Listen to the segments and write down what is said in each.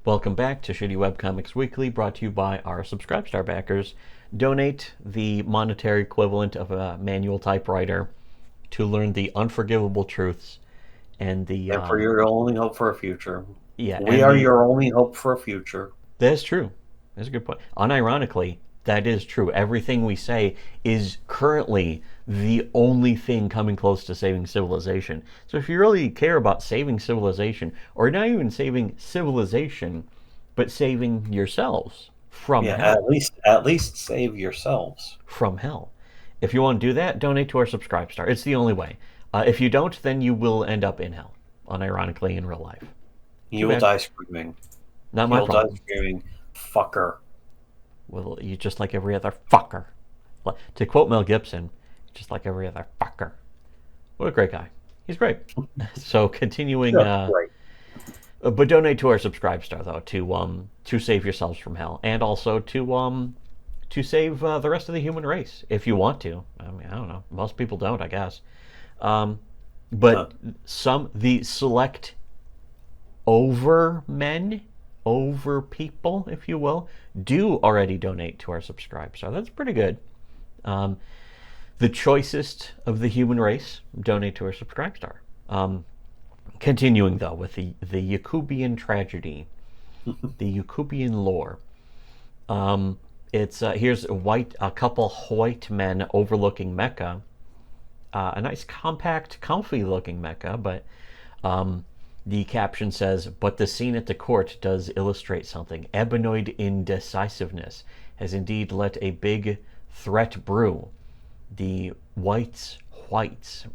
Welcome back to Shittywebcomics Weekly, brought to you by our Subscribestar backers. Donate the monetary equivalent of a manual typewriter to learn the unforgivable truths and the And for your only hope for a future. yeah, We and are the your only hope for a future. that's true. That's a good point. Unironically, that is true. Everything we say is currently the only thing coming close to saving civilization. So if you really care about saving civilization, or not even saving civilization, but saving yourselves from Yeah, hell, at least save yourselves. from hell. If you want to do that, donate to our Subscribestar. It's the only way. If you don't, then you will end up in hell, unironically in real life. Too You will bad. die screaming. Not my You'll die problem. screaming, fucker. Well, you just like every other fucker. To quote Mel Gibson, just like every other fucker. What a great guy. He's great. So continuing, Yeah, right. but donate to our Subscribestar though to save yourselves from hell, and also to save the rest of the human race if you want to. I mean, I don't know. Most people don't, I guess. But the select over men, over people, if you will, do already donate to our Subscribestar. That's pretty good. The choicest of the human race donate to our Subscribestar. Continuing though with the Yakubian tragedy, the Yakubian lore. It's here's a couple white men overlooking Mecca, a nice compact, comfy-looking Mecca, but the caption says, "But the scene at the court does illustrate something. Ebenoid indecisiveness has indeed let a big threat brew. The whites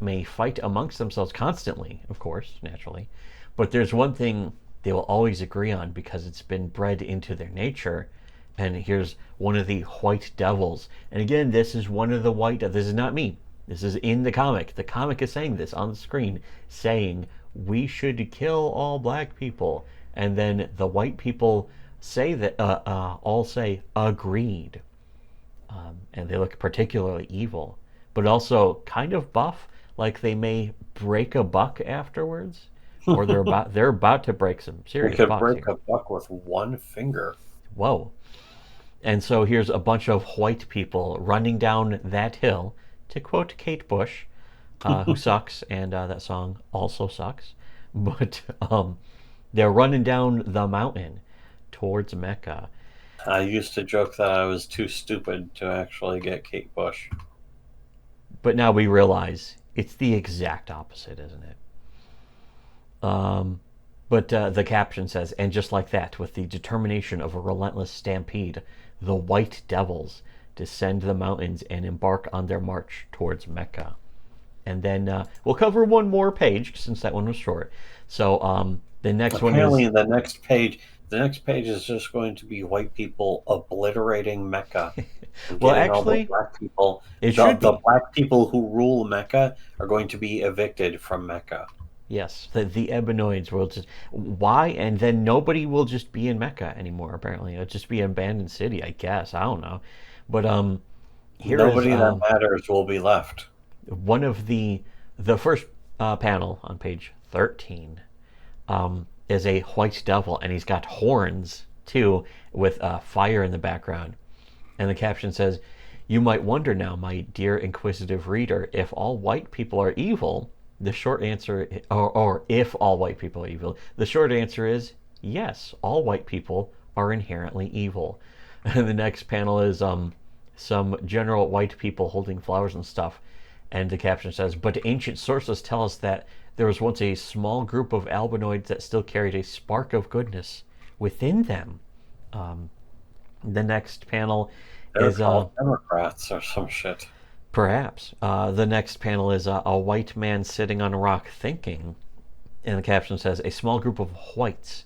may fight amongst themselves constantly, of course, naturally, but there's one thing they will always agree on because it's been bred into their nature." And here's one of the white devils. And again, this is one of the white, this is not me. This is in the comic. The comic is saying this on the screen, saying, we should kill all black people. And then the white people say that, all say, agreed. And they look particularly evil, but also kind of buff, like they may break a buck afterwards, or they're about to break some We serious could bucks break here. a buck with one finger. Whoa. And so here's a bunch of white people running down that hill, to quote Kate Bush, who sucks, and that song also sucks. But they're running down the mountain towards Mecca. I used to joke that I was too stupid to actually get Kate Bush. But now we realize it's the exact opposite, isn't it? But the caption says, and just like that, with the determination of a relentless stampede, the white devils descend the mountains and embark on their march towards Mecca. And then we'll cover one more page since that one was short. So the next Apparently, one is the next page is just going to be white people obliterating Mecca and well, getting all the actually, black people. it should The be. black people who rule Mecca are going to be evicted from Mecca. Yes, the Ebenoids will just why, and then nobody will just be in Mecca anymore. Apparently, it'll just be an abandoned city. I guess I don't know, but here is Nobody that matters will be left. one of the first panel on page 13 is a white devil, and he's got horns too, with fire in the background. And the caption says, "You might wonder now, my dear inquisitive reader, if all white people are evil." The short answer, or if all white people are evil, the short answer is yes, all white people are inherently evil. And the next panel is some general white people holding flowers and stuff. And the caption says, but ancient sources tell us that there was once a small group of albinoids that still carried a spark of goodness within them. The next panel They're is called Democrats or some shit. perhaps. The next panel is a white man sitting on a rock thinking. And the caption says, a small group of whites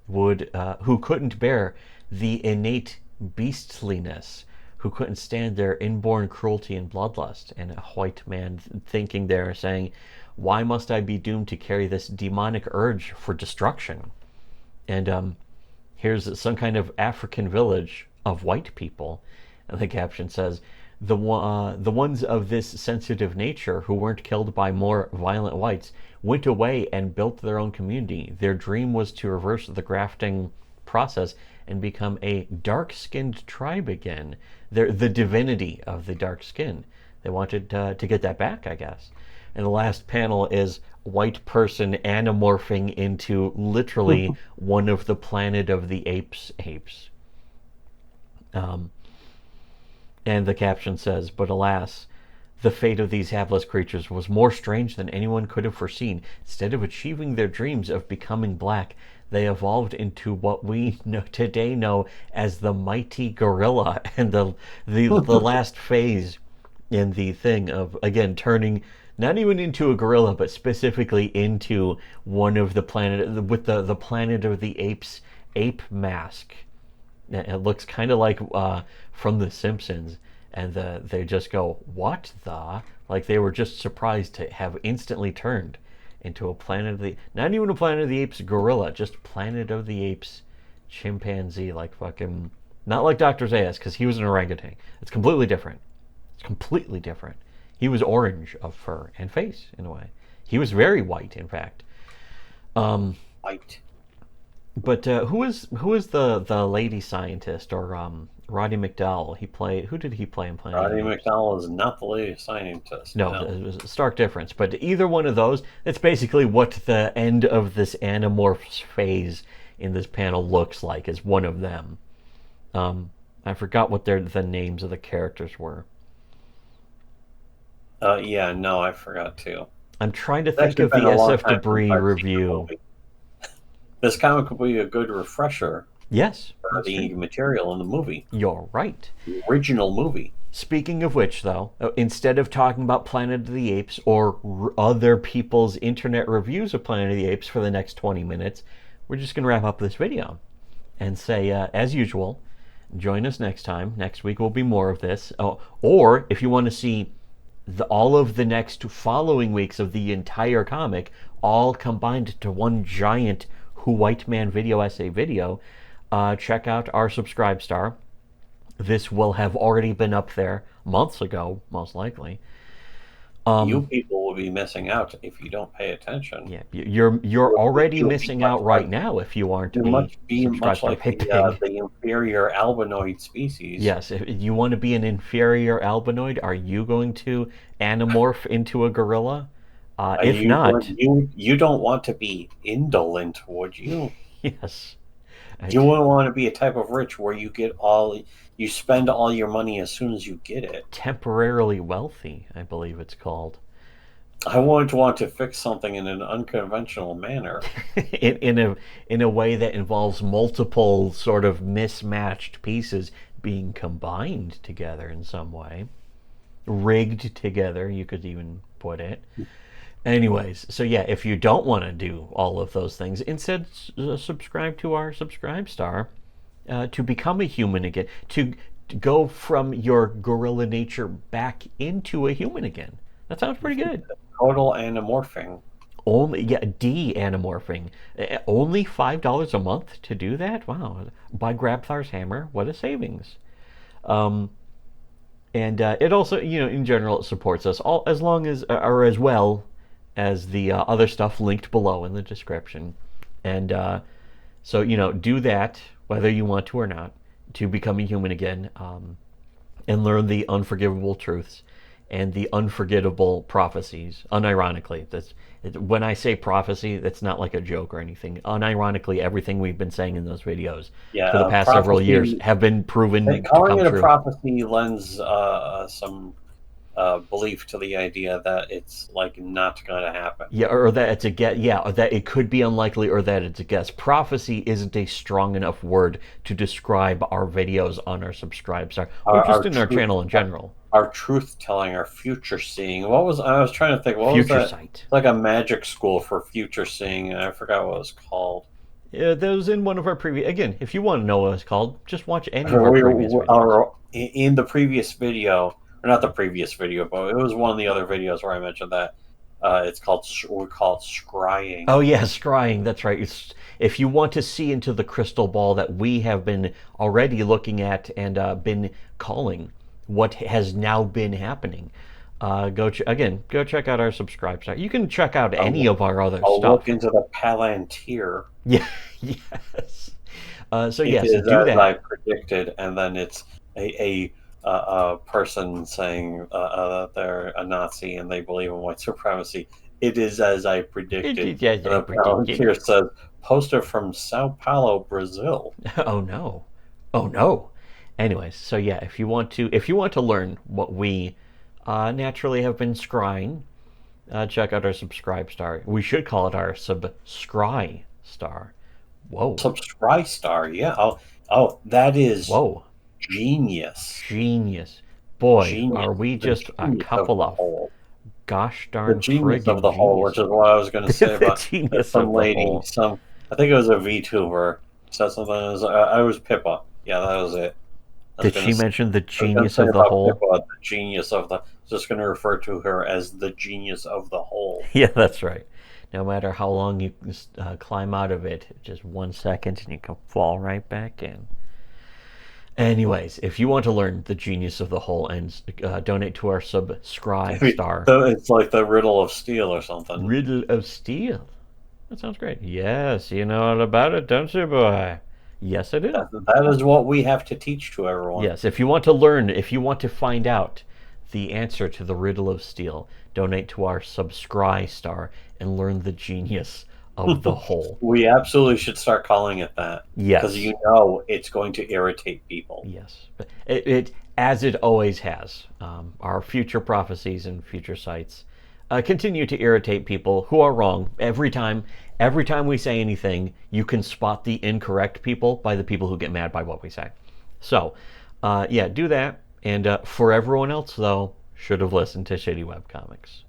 who couldn't bear the innate beastliness, who couldn't stand their inborn cruelty and bloodlust. And a white man thinking there, saying, why must I be doomed to carry this demonic urge for destruction? And here's some kind of African village of white people. And the caption says, the ones of this sensitive nature who weren't killed by more violent whites went away and built their own community. Their dream was to reverse the grafting process and become a dark-skinned tribe again. They're the divinity of the dark skin. They wanted to get that back, I guess. And the last panel is white person anamorphing into literally one of the Planet of the Apes. And the caption says, "But alas, the fate of these hapless creatures was more strange than anyone could have foreseen. Instead of achieving their dreams of becoming black, they evolved into what we today know as the mighty gorilla." And the last phase in the thing of, again, turning not even into a gorilla, but specifically into one of the planet with the Planet of the Apes ape mask. It looks kind of like from The Simpsons, and they just go, "What the?" Like they were just surprised to have instantly turned into a Planet of the, not even a Planet of the Apes gorilla, just Planet of the Apes chimpanzee, like fucking, not like Dr. Zayas, because he was an orangutan. It's completely different. It's completely different. He was orange of fur and face, in a way. He was very white, in fact. White. But who is the lady scientist, or Roddy McDowell? Who did he play in Planet of the Apes? Roddy McDowell is not the lady scientist. No, it was a stark difference. But either one of those, it's basically what the end of this Animorphs phase in this panel looks like, is one of them. I forgot what the names of the characters were. Yeah, no, I forgot too. I'm trying to think of the SF Debris review. This comic will be a good refresher. Yes. For the material in the movie. You're right. The original movie. Speaking of which, though, instead of talking about Planet of the Apes or other people's internet reviews of Planet of the Apes for the next 20 minutes, we're just going to wrap up this video and say, as usual, join us next time. Next week will be more of this. Or if you want to see all of the next following weeks of the entire comic, all combined to one giant Who White Man video essay video, check out our Subscribestar. This will have already been up there months ago, most likely. You people will be missing out if you don't pay attention. Yeah, you're already missing out right now if you aren't much like the inferior albinoid species. Yes, if you want to be an inferior albinoid, are you going to anamorph into a gorilla? If not, you don't want to be indolent, would you? Yes. You wouldn't want to be a type of rich where you spend all your money as soon as you get it. Temporarily wealthy, I believe it's called. I wouldn't want to fix something in an unconventional manner. in a way that involves multiple sort of mismatched pieces being combined together in some way. Rigged together, you could even put it. Anyways, so yeah, if you don't want to do all of those things, instead subscribe to our Subscribestar to become a human again, to go from your gorilla nature back into a human again. That sounds pretty good. Total anamorphing. De-anamorphing. Only $5 a month to do that? Wow. Buy Grabthar's hammer. What a savings. And it also, in general, it supports us all as long as, or as well as the other stuff linked below in the description. And so, do that, whether you want to or not, to become a human again, and learn the unforgivable truths and the unforgettable prophecies. Unironically, when I say prophecy, that's not like a joke or anything. Unironically, everything we've been saying in those videos for the past several years have been proven to come true. Calling it a prophecy lends some belief to the idea that it's like not going to happen. Yeah, or that it's a guess. Yeah, or that it could be unlikely, or that it's a guess. Prophecy isn't a strong enough word to describe our videos on our Subscribestar, or just in our channel in general. Our truth telling, our future seeing. I was trying to think. What future was that? Sight. Like a magic school for future seeing. I forgot what it was called. Yeah, that was in one of our previous. Again, if you want to know what it's called, just watch any of our previous videos. In the previous video. Or not the previous video, but it was one of the other videos where I mentioned that we call it scrying. Oh yeah, scrying. That's right. If you want to see into the crystal ball that we have been already looking at and been calling what has now been happening, go check out our Subscribestar. You can check out any of our other stuff. Look into the Palantir. Yeah, Yes. So It yes, is do as I that. predicted, and then it's a person saying that they're a Nazi and they believe in white supremacy. It is as I predicted, Yes, and I the predicted. volunteer says, "Poster from Sao Paulo, Brazil." Oh no. Oh no. Anyways, so yeah, if you want to learn what we naturally have been scrying, check out our subscribe star. We should call it our subscribe star. Whoa. Subscribe star, yeah. That is Whoa. genius. Genius. Boy, Genius. are we The just a genius of couple the of whole. gosh The darn genius of friggin' the whole, which geniuses. is what I was going to say The about genius some of the lady, whole. I think it was a VTuber, said something. I was Pippa. Yeah, that was it. I was Did going to she mention the I was going to genius say of the about whole? Pippa, the genius of the. Just going to refer to her as the genius of the whole. Yeah, that's right. No matter how long you climb out of it, just 1 second and you can fall right back in. Anyways, if you want to learn the genius of the whole and donate to our subscribe star, So it's like the riddle of steel or something. Riddle of Steel. That sounds great. Yes, you know all about it, don't you, boy? Yes, I do. That is what we have to teach to everyone. Yes, if you want to learn, if you want to find out the answer to the Riddle of Steel, donate to our subscribe star and learn the genius of the whole. We absolutely should start calling it that. Because Yes. you know it's going to irritate people. Yes, but it as it always has. Our future prophecies and future sites continue to irritate people who are wrong every time we say anything. You can spot the incorrect people by the people who get mad by what we say. So, yeah, do that. And for everyone else, though, should have listened to Shitty Webcomics.